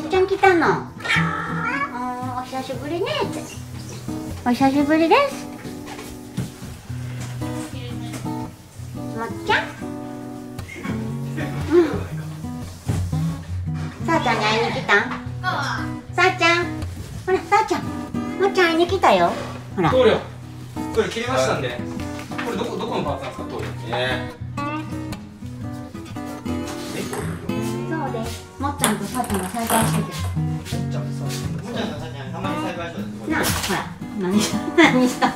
っちゃん来たの。お久しぶりねって。お久しぶりです。もっちゃん。さあちゃんに会いに来たん。さあちゃん。ほら、さあちゃん。もっちゃん会いに来たよ。ほら。棟梁。これ切りましたんで。これどこのパーツなんですか、棟梁。そうです。もっちゃんとさあちゃんが再会してて。もっちゃんとさあちゃんたまに再会したんです。なあ、ほら、何した